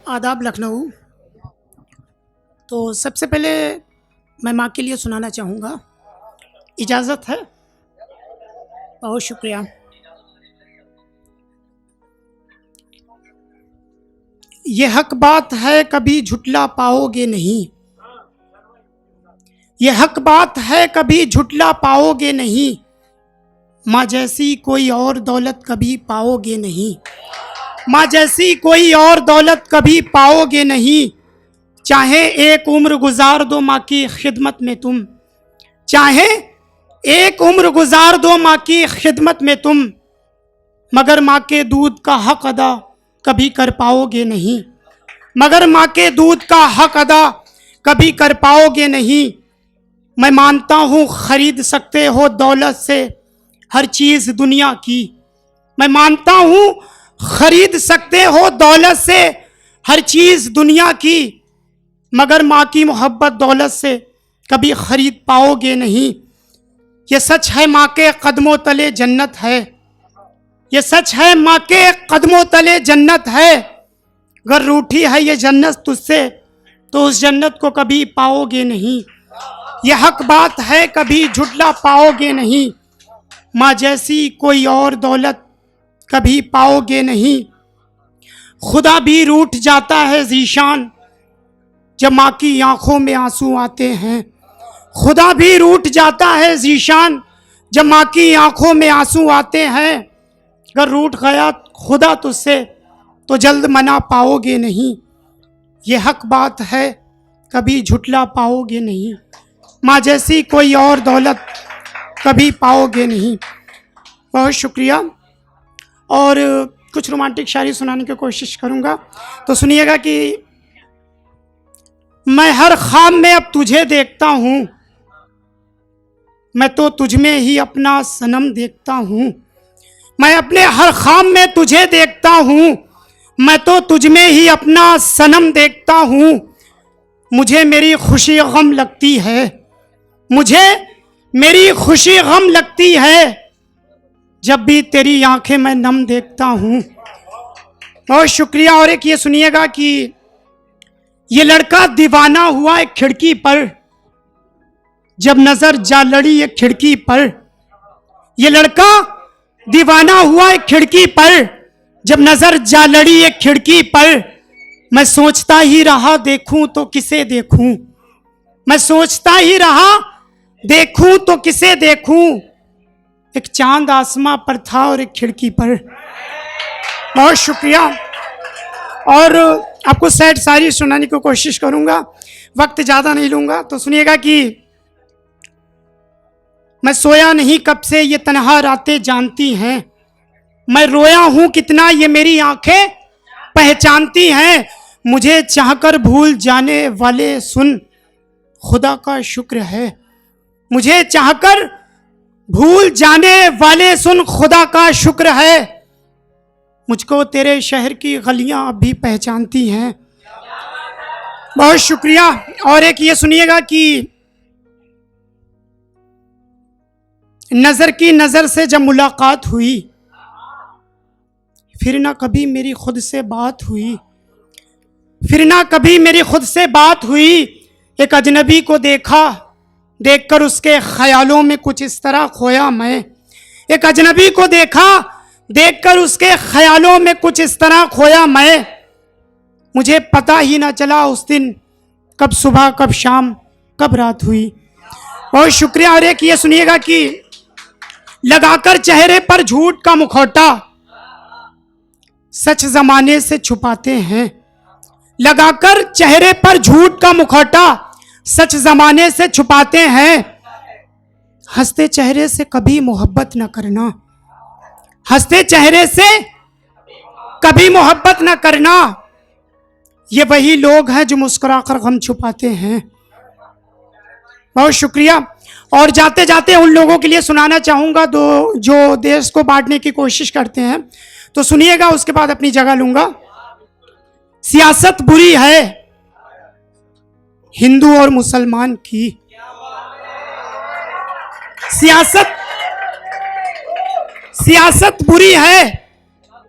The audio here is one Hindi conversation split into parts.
आदाब लखनऊ। तो सबसे पहले मैं माँ के लिए सुनाना चाहूँगा, इजाज़त है? बहुत शुक्रिया। ये हक बात है कभी झुटला पाओगे नहीं, ये हक बात है कभी झुटला पाओगे नहीं, माँ जैसी कोई और दौलत कभी पाओगे नहीं, माँ जैसी कोई और दौलत कभी पाओगे नहीं। चाहे एक उम्र गुजार दो माँ की खिदमत में तुम, चाहे एक उम्र गुजार दो माँ की खिदमत में तुम, मगर माँ के दूध का हक अदा कभी कर पाओगे नहीं, मगर माँ के दूध का हक अदा कभी कर पाओगे नहीं। मैं मानता हूँ खरीद सकते हो दौलत से हर चीज़ दुनिया की, मैं मानता हूँ खरीद सकते हो दौलत से हर चीज़ दुनिया की, मगर माँ की मोहब्बत दौलत से कभी खरीद पाओगे नहीं। ये सच है माँ के कदमों तले जन्नत है, ये सच है माँ के कदमों तले जन्नत है। अगर रूठी है ये जन्नत तुझसे तो उस जन्नत को कभी पाओगे नहीं। ये हक बात है कभी झुटला पाओगे नहीं, माँ जैसी कोई और दौलत कभी पाओगे नहीं। खुदा भी रूठ जाता है ज़ीशान जब माँ की आंखों में आंसू आते हैं, खुदा भी रूठ जाता है ज़ीशान जब माँ की आंखों में आंसू आते हैं। अगर रूठ गया खुदा तुझसे तो जल्द मना पाओगे नहीं, ये हक बात है कभी झुटला पाओगे नहीं, माँ जैसी कोई और दौलत कभी पाओगे नहीं। बहुत शुक्रिया। और कुछ रोमांटिक शायरी सुनाने की कोशिश करूँगा, तो सुनिएगा कि मैं हर ख्वाब में अब तुझे देखता हूँ, मैं तो तुझ में ही अपना सनम देखता हूँ, मैं अपने हर ख्वाब में तुझे देखता हूँ, मैं तो तुझ में ही अपना सनम देखता हूँ। मुझे मेरी खुशी गम लगती है, मुझे मेरी खुशी गम लगती है, जब भी तेरी आंखें मैं नम देखता हूँ। बहुत शुक्रिया। और एक ये सुनिएगा कि ये लड़का दीवाना हुआ एक खिड़की पर, जब नजर जा लड़ी एक खिड़की पर, ये लड़का दीवाना हुआ एक खिड़की पर, जब नजर जा लड़ी एक खिड़की पर। मैं सोचता ही रहा देखूं तो किसे देखूं, मैं सोचता ही रहा देखूं तो किसे देखूं, एक चांद आसमां पर था और एक खिड़की पर। बहुत शुक्रिया। और आपको सैड शायरी सुनाने की कोशिश करूंगा, वक्त ज़्यादा नहीं लूंगा, तो सुनिएगा कि मैं सोया नहीं कब से ये तन्हा रातें जानती हैं, मैं रोया हूँ कितना ये मेरी आंखें पहचानती हैं। मुझे चाहकर भूल जाने वाले सुन खुदा का शुक्र है, मुझे चाहकर भूल जाने वाले सुन खुदा का शुक्र है। मुझको तेरे शहर की गलियां अब भी पहचानती हैं। बहुत शुक्रिया। और एक ये सुनिएगा कि नजर की नजर से जब मुलाकात हुई, फिर ना कभी मेरी खुद से बात हुई, फिर ना कभी मेरी खुद से बात हुई। एक अजनबी को देखा, देखकर उसके ख्यालों में कुछ इस तरह खोया मैं, एक अजनबी को देखा, देखकर उसके ख्यालों में कुछ इस तरह खोया मैं। मुझे पता ही ना चला उस दिन कब सुबह कब शाम कब रात हुई। बहुत शुक्रिया। और एक ये सुनिएगा कि लगाकर चेहरे पर झूठ का मुखौटा, सच जमाने से छुपाते हैं, लगाकर चेहरे पर झूठ का मुखौटा, सच जमाने से छुपाते हैं। हंसते चेहरे से कभी मोहब्बत न करना, हंसते चेहरे से कभी मोहब्बत न करना, ये वही लोग हैं जो मुस्कुराकर गम छुपाते हैं। बहुत शुक्रिया। और जाते जाते उन लोगों के लिए सुनाना चाहूँगा जो देश को बांटने की कोशिश करते हैं, तो सुनिएगा, उसके बाद अपनी जगह लूँगा। सियासत बुरी है हिंदू और मुसलमान की, सियासत बुरी है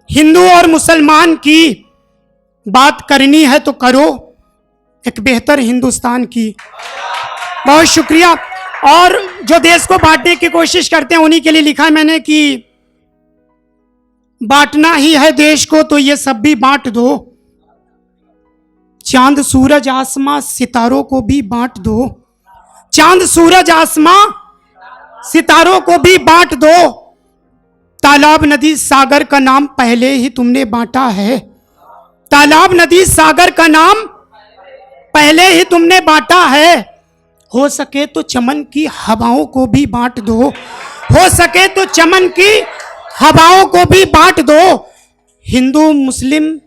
हिंदू और मुसलमान की, बात करनी है तो करो एक बेहतर हिंदुस्तान की। बहुत शुक्रिया। और जो देश को बांटने की कोशिश करते हैं उन्हीं के लिए लिखा है मैंने कि बांटना ही है देश को तो ये सब भी बांट दो, चांद सूरज आसमां सितारों को भी बांट दो, चांद सूरज आसमां सितारों को भी बांट दो। तालाब नदी सागर का नाम पहले ही तुमने बांटा है, तालाब नदी सागर का नाम पहले ही तुमने बांटा है। हो सके तो चमन की हवाओं को भी बांट दो, हो सके तो चमन की हवाओं को भी बांट दो। हिंदू मुस्लिम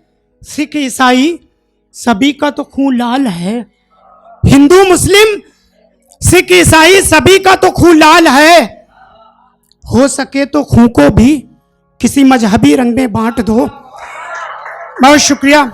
सिख ईसाई सभी का तो खून लाल है, हिंदू मुस्लिम सिख ईसाई सभी का तो खून लाल है। हो सके तो खून को भी किसी मजहबी रंग में बांट दो। बहुत शुक्रिया।